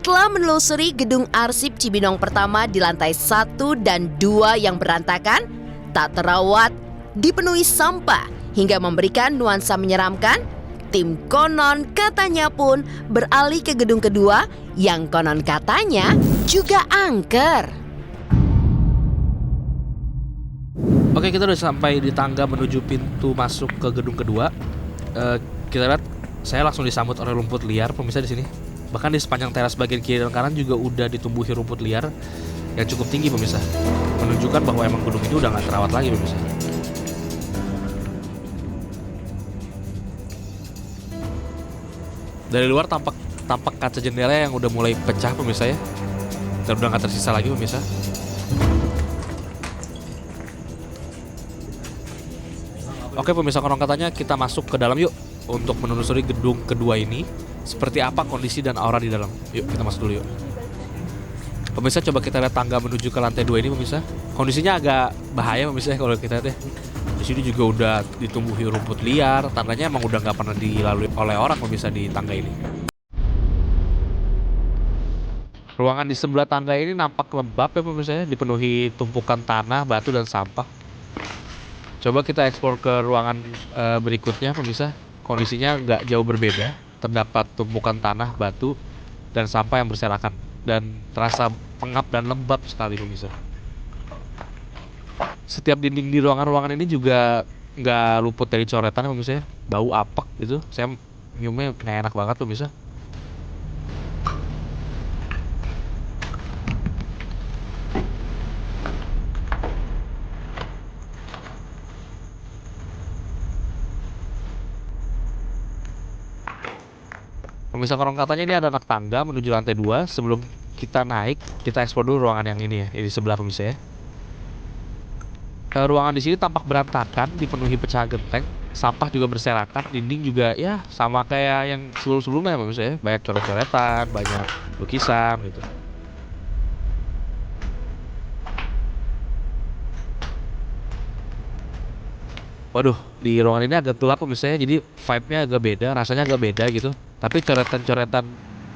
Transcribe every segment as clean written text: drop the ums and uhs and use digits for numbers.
Setelah menelusuri gedung arsip Cibinong pertama di lantai 1 dan 2 yang berantakan, tak terawat, dipenuhi sampah hingga memberikan nuansa menyeramkan, tim konon katanya pun beralih ke gedung kedua yang konon katanya juga angker. Oke, kita udah sampai di tangga menuju pintu masuk ke gedung kedua. Kita lihat, saya langsung disambut oleh rumput liar pemirsa di sini. Bahkan di sepanjang teras bagian kiri dan kanan juga udah ditumbuhi rumput liar yang cukup tinggi pemirsa, menunjukkan bahwa emang gedung ini udah nggak terawat lagi pemirsa. Dari luar tampak kaca jendela yang udah mulai pecah pemirsa ya, dan udah nggak tersisa lagi pemirsa. Oke pemirsa, konon katanya kita masuk ke dalam yuk untuk menelusuri gedung kedua ini. Seperti apa kondisi dan aura di dalam. Yuk kita masuk dulu yuk. Pemirsa, coba kita lihat tangga menuju ke lantai 2 ini pemirsa. Kondisinya agak bahaya pemirsa kalau kita lihat ya. Di sini juga udah ditumbuhi rumput liar, tandanya emang udah nggak pernah dilalui oleh orang pemirsa di tangga ini. Ruangan di sebelah tangga ini nampak lembab ya pemirsa ya, dipenuhi tumpukan tanah, batu dan sampah. Coba kita eksplor ke ruangan berikutnya pemirsa. Kondisinya nggak jauh berbeda. Terdapat tumpukan tanah, batu, dan sampah yang berserakan, dan terasa pengap dan lembab sekali pemirsa. Setiap dinding di ruangan-ruangan ini juga nggak luput dari coretan pemirsa ya. Bau apek gitu, saya nyiumnya nggak enak banget pemirsa. Pemirsa, konon katanya ini ada anak tangga menuju lantai 2. Sebelum kita naik, kita eksplor dulu ruangan yang ini ya, di sebelah pemirsa ya. Ruangan di sini tampak berantakan, dipenuhi pecahan genteng, sampah juga berserakan, dinding juga ya sama kayak yang sebelum-sebelumnya pemirsa ya. Banyak coret-coretan, banyak lukisan gitu. Waduh, di ruangan ini agak gelap pemirsa ya, jadi vibe-nya agak beda, rasanya agak beda gitu. Tapi coretan-coretan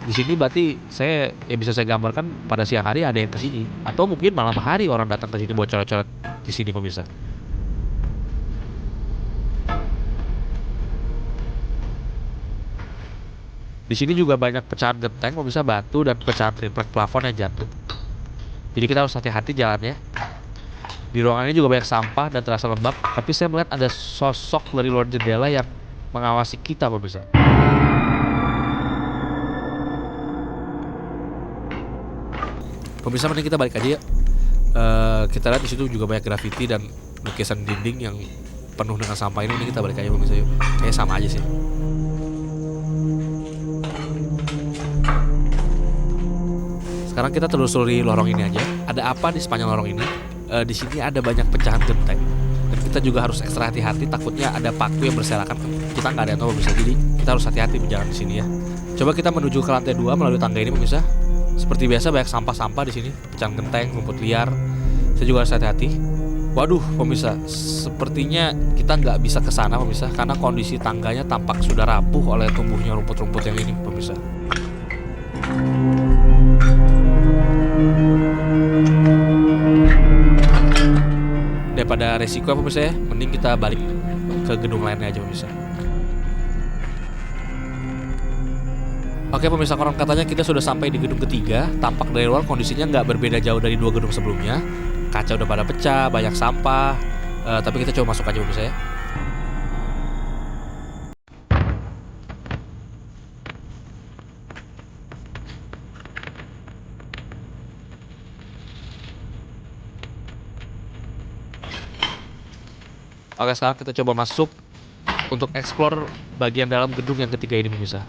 di sini berarti bisa saya gambarkan pada siang hari ada yang ke sini, atau mungkin malam hari orang datang ke sini buat coret-coret di sini pemirsa. Di sini juga banyak pecahan genteng pemirsa, batu dan pecahan triplek plafon yang jatuh. Jadi kita harus hati-hati jalannya. Di ruangan ini juga banyak sampah dan terasa lembab, tapi saya melihat ada sosok dari luar jendela yang mengawasi kita pemirsa. Pemirsa, mending kita balik aja ya. Kita lihat di situ juga banyak grafiti dan lukisan dinding yang penuh dengan sampah ini. Kita balik aja pemirsa yuk. Kayaknya sama aja sih. Sekarang kita telusuri lorong ini aja. Ada apa di sepanjang lorong ini? Di sini ada banyak pecahan genteng. Dan kita juga harus ekstra hati-hati, takutnya ada paku yang berserakan. Kita nggak ada yang tahu pemirsa, jadi kita harus hati-hati berjalan di sini ya. Coba kita menuju ke lantai 2 melalui tangga ini pemirsa. Seperti biasa banyak sampah-sampah di sini, pecahan genteng, rumput liar. Saya juga harus hati-hati. Waduh pemirsa, sepertinya kita nggak bisa ke sana pemirsa, karena kondisi tangganya tampak sudah rapuh oleh tumbuhnya rumput-rumput yang ini pemirsa. Daripada resiko ya pemirsa ya, mending kita balik ke gedung lainnya aja pemirsa. Oke pemirsa, konon katanya kita sudah sampai di gedung ketiga. Tampak dari luar kondisinya nggak berbeda jauh dari 2 gedung sebelumnya. Kaca udah pada pecah, banyak sampah, tapi kita coba masuk aja pemirsa ya. Oke, sekarang kita coba masuk untuk explore bagian dalam gedung yang ketiga ini pemirsa.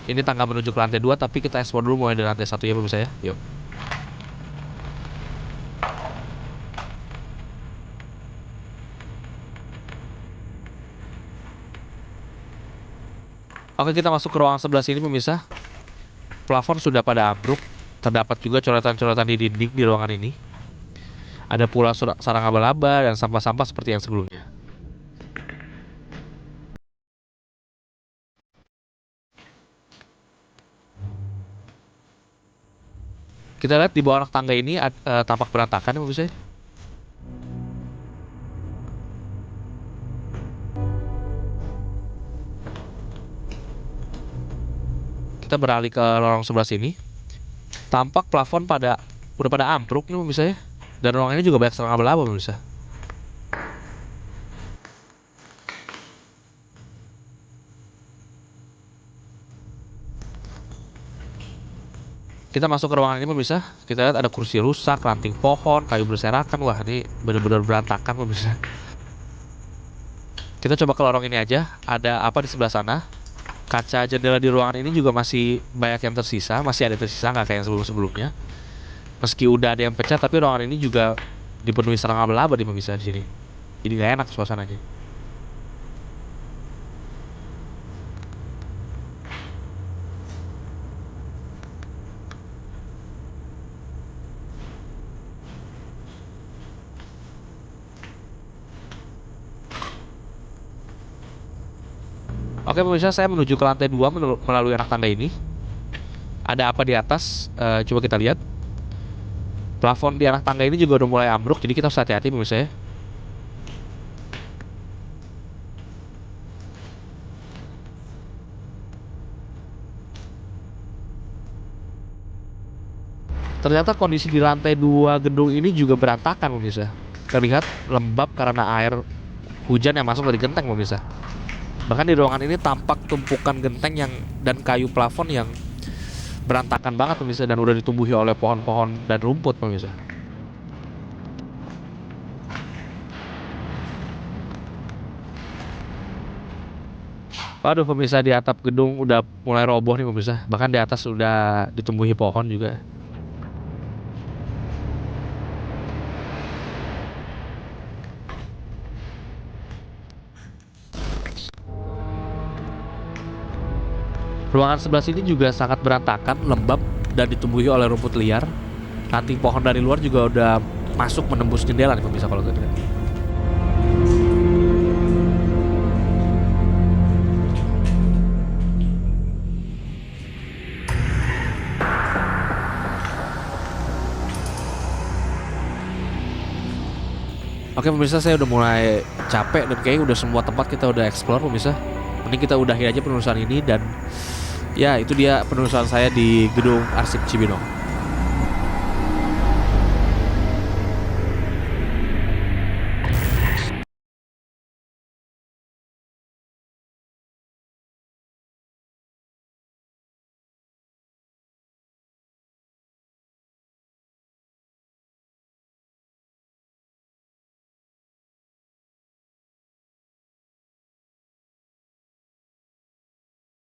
Ini tangga menuju ke lantai 2, tapi kita explore dulu mulai dari lantai 1 ya pemirsa ya. Yuk. Oke, kita masuk ke ruangan sebelah sini pemirsa. Plafon sudah pada ambruk. Terdapat juga coretan-coretan di dinding di ruangan ini. Ada pula sarang laba-laba dan sampah-sampah seperti yang sebelumnya. Kita lihat di bawah anak tangga ini tampak berantakan ya pemirsa. Kita beralih ke lorong sebelah sini. Tampak plafon udah pada ambruk nih pemirsa ya. Dan ruangan ini juga banyak serang laba-laba pemirsa. Kita masuk ke ruangan ini pemirsa. Kita lihat ada kursi rusak, ranting pohon, kayu berserakan. Wah, ini benar-benar berantakan pemirsa. Kita coba ke lorong ini aja. Ada apa di sebelah sana? Kaca jendela di ruangan ini juga masih banyak yang tersisa. Masih ada tersisa, nggak kayak yang sebelum-sebelumnya. Meski udah ada yang pecah, tapi ruangan ini juga dipenuhi serang laba-laba di pemirsa di sini. Jadi nggak enak suasananya. Oke pemirsa, saya menuju ke lantai 2 melalui anak tangga ini. Ada apa di atas? Coba kita lihat. Plafon di anak tangga ini juga udah mulai ambruk, jadi kita harus hati-hati pemirsa ya. Ternyata kondisi di lantai 2 gedung ini juga berantakan pemirsa. Terlihat lembab karena air hujan yang masuk dari genteng pemirsa. Bahkan di ruangan ini tampak tumpukan genteng dan kayu plafon yang berantakan banget pemirsa, dan udah ditumbuhi oleh pohon-pohon dan rumput pemirsa. Waduh pemirsa, di atap gedung udah mulai roboh nih pemirsa. Bahkan di atas udah ditumbuhi pohon juga. Ruangan sebelah sini juga sangat berantakan, lembab, dan ditumbuhi oleh rumput liar. Ranting pohon dari luar juga udah masuk menembus jendela nih pemirsa kalau kita lihat. Oke pemirsa, saya udah mulai capek dan kayaknya udah semua tempat kita udah explore pemirsa. Mending kita udahin aja penelusuran ini, dan ya itu dia penelusuran saya di gedung Arsip Cibinong.